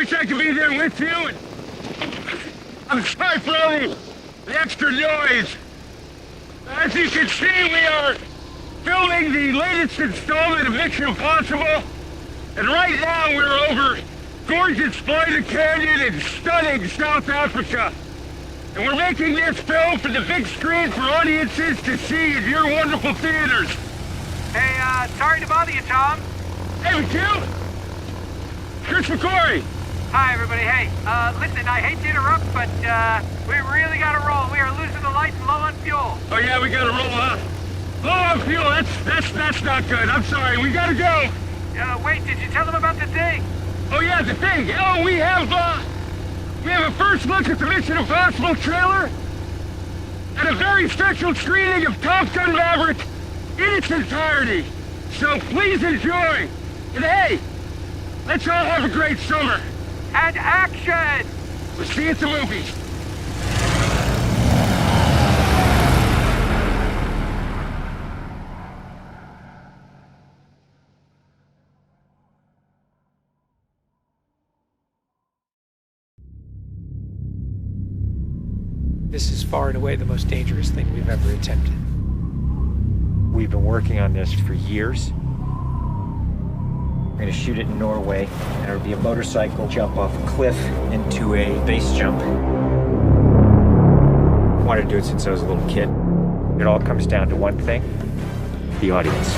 wish I could be there with you. And I'm sorry for all the extra noise. As you can see, we are filming the latest installment of Mision Impossible. And right now we're over gorgeous Florida Canyon in stunning South Africa. And we're making this film for the big screen for audiences to see in your wonderful theaters. Hey, sorry to bother you, Tom. Hey, with you? Chris McCory. Hi, everybody. Hey, listen, I hate to interrupt, but, we really gotta roll. We are losing the lights and low on fuel. Oh, yeah, we gotta roll, huh? Low on fuel, that's not good. I'm sorry, we gotta go. Wait, did you tell them about the thing? Oh, yeah, the thing. Oh, we have a first look at the Mision Impossible trailer and a very special screening of Top Gun Maverick in its entirety. So please enjoy. And hey, let's all have a great summer. And action! We'll see you at the movies. This is far and away the most dangerous thing we've ever attempted. We've been working on this for years. We're gonna shoot it in Norway, and it'll be a motorcycle jump off a cliff into a base jump. I wanted to do it since I was a little kid. It all comes down to one thing: the audience.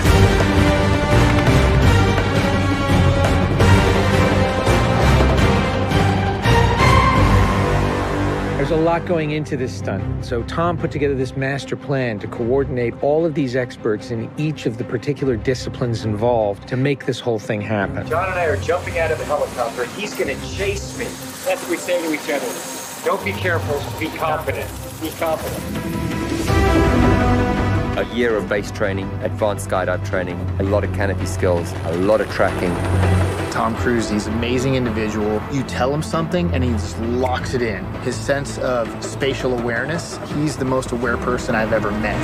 There's a lot going into this stunt, so Tom put together this master plan to coordinate all of these experts in each of the particular disciplines involved to make this whole thing happen. John and I are jumping out of the helicopter. He's gonna chase me. That's what we say to each other. Don't be careful, be confident. Be confident. A year of base training, advanced skydive training, a lot of canopy skills, a lot of tracking. Tom Cruise, he's an amazing individual. You tell him something and he just locks it in. His sense of spatial awareness, he's the most aware person I've ever met.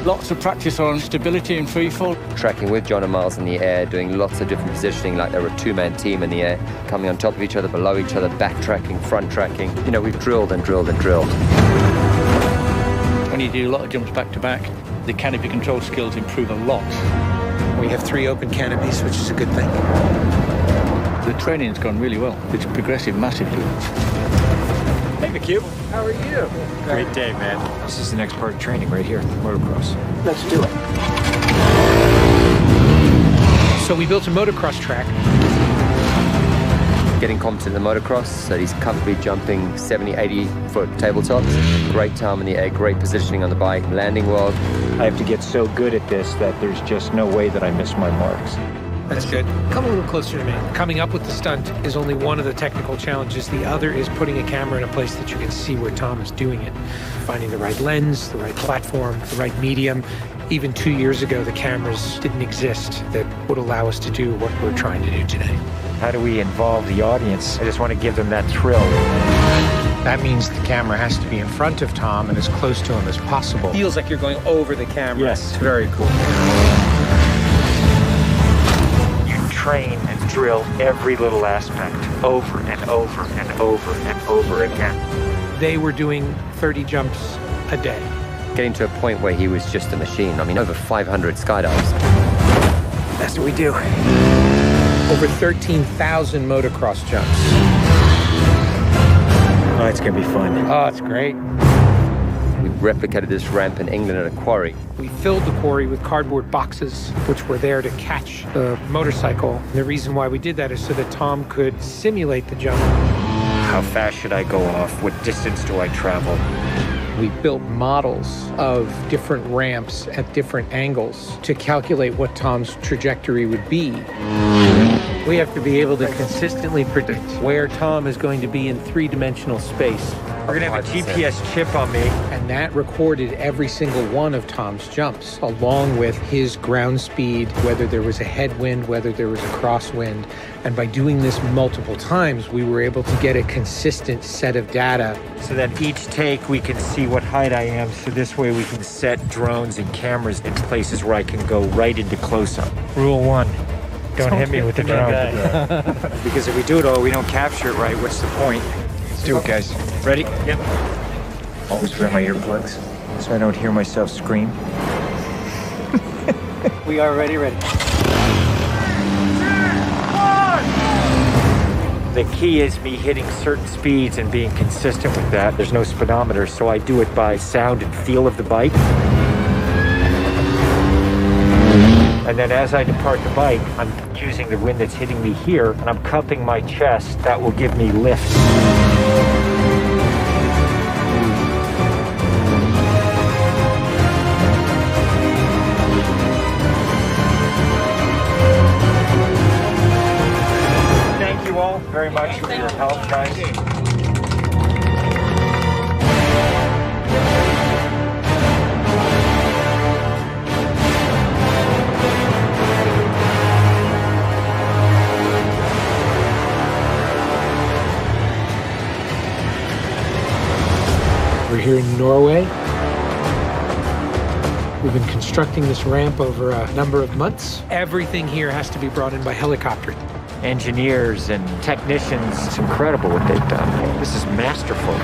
Lots of practice on stability and freefall. Tracking with John and Miles in the air, doing lots of different positioning like they're a two-man team in the air, coming on top of each other, below each other, backtracking, front tracking. You know, we've drilled and drilled and drilled. When you do a lot of jumps back to back, the canopy control skills improve a lot. We have 3 open canopies, which is a good thing. The training's gone really well. It's progressive massively. Hey, McHugh. How are you? Great day, man. This is the next part of training right here, motocross. Let's do it. So we built a motocross track. Getting competent in the motocross, so he's comfortably jumping 70, 80-foot tabletops. Great time in the air, great positioning on the bike, landing well. I have to get so good at this that there's just no way that I miss my marks. That's good. Come a little closer to me. Coming up with the stunt is only one of the technical challenges. The other is putting a camera in a place that you can see where Tom is doing it. Finding the right lens, the right platform, the right medium. Even 2 years ago, the cameras didn't exist that would allow us to do what we're trying to do today. How do we involve the audience? I just want to give them that thrill. That means the camera has to be in front of Tom and as close to him as possible. Feels like you're going over the camera. Yes, very cool. You train and drill every little aspect over and over and over and over again. They were doing 30 jumps a day. Getting to a point where he was just a machine. I mean, over 500 skydives. That's what we do. Over 13,000 motocross jumps. Oh, it's gonna be fun. Oh, it's great. We replicated this ramp in England at a quarry. We filled the quarry with cardboard boxes, which were there to catch the motorcycle. And the reason why we did that is so that Tom could simulate the jump. How fast should I go off? What distance do I travel? We built models of different ramps at different angles to calculate what Tom's trajectory would be. We have to be able to consistently predict where Tom is going to be in 3-dimensional space. We're gonna have a GPS chip on me. And that recorded every single one of Tom's jumps, along with his ground speed, whether there was a headwind, whether there was a crosswind. And by doing this multiple times, we were able to get a consistent set of data. So that each take we can see what height I am, so this way we can set drones and cameras in places where I can go right into close-up. Rule 1, Don't hit me with the drone. Because if we do it all, we don't capture it right, what's the point? Let's do it, guys. Ready? Yep. Always wear my earplugs so I don't hear myself scream. We are ready. The key is me hitting certain speeds and being consistent with that. There's no speedometer, so I do it by sound and feel of the bike. And then as I depart the bike, I'm using the wind that's hitting me here, and I'm cupping my chest. That will give me lift. Thank you all very much for your help, guys. We're here in Norway. We've been constructing this ramp over a number of months. Everything here has to be brought in by helicopter. Engineers and technicians, it's incredible what they've done. This is masterful.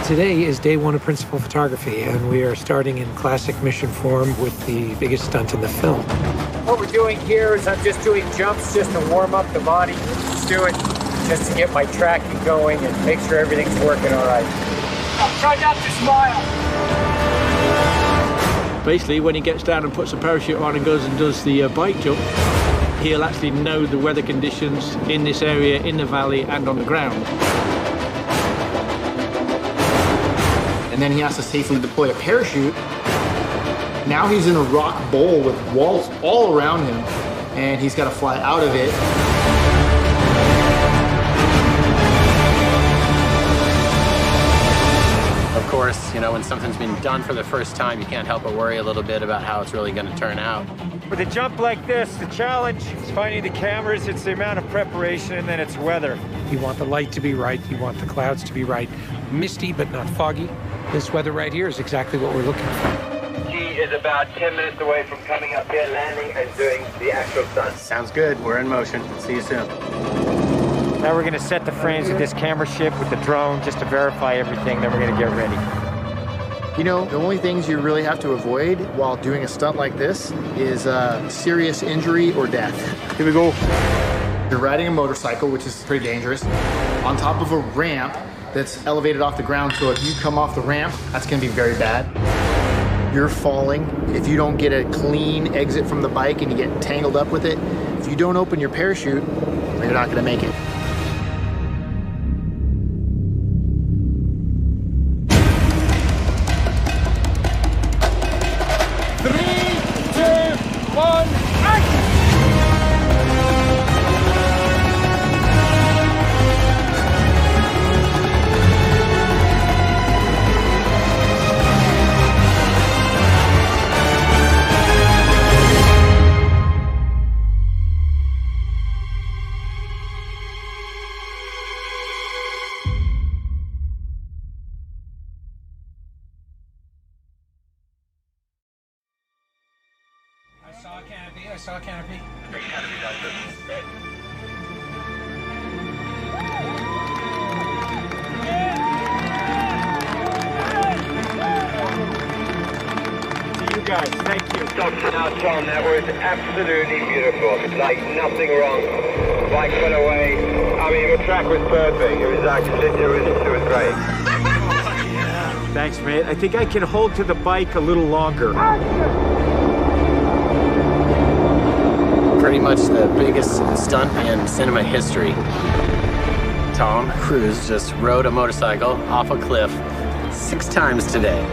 Today is day one of principal photography, and we are starting in classic mission form with the biggest stunt in the film. What we're doing here is I'm just doing jumps just to warm up the body. Just do it just to get my tracking going and make sure everything's working all right. Try not to smile. Basically, when he gets down and puts a parachute on and goes and does the bike jump, he'll actually know the weather conditions in this area, in the valley, and on the ground. And then he has to safely deploy a parachute. Now he's in a rock bowl with walls all around him, and he's got to fly out of it. Of course, you know, when something's been done for the first time, you can't help but worry a little bit about how it's really going to turn out. With a jump like this, the challenge is finding the cameras, it's the amount of preparation, and then it's weather. You want the light to be right, you want the clouds to be right. Misty, but not foggy. This weather right here is exactly what we're looking for. He is about 10 minutes away from coming up here, landing, and doing the actual stunt. Sounds good. We're in motion. See you soon. Now we're going to set the frames with this camera ship with the drone just to verify everything, then we're going to get ready. You know, the only things you really have to avoid while doing a stunt like this is serious injury or death. Here we go. You're riding a motorcycle, which is pretty dangerous, on top of a ramp that's elevated off the ground, so if you come off the ramp, that's gonna be very bad. You're falling. If you don't get a clean exit from the bike and you get tangled up with it, if you don't open your parachute, you're not gonna make it. I saw a canopy. To you guys, thank you. Now, Tom, that was absolutely beautiful. Like nothing wrong. Bike went away. I mean, the track was perfect. It was actually, it was great. Thanks, mate. I think I can hold to the bike a little longer. Pretty much the biggest stunt in cinema history. Tom Cruise just rode a motorcycle off a cliff 6 times today.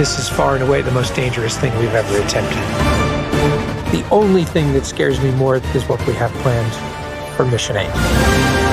This is far and away the most dangerous thing we've ever attempted. The only thing that scares me more is what we have planned for Mission 8.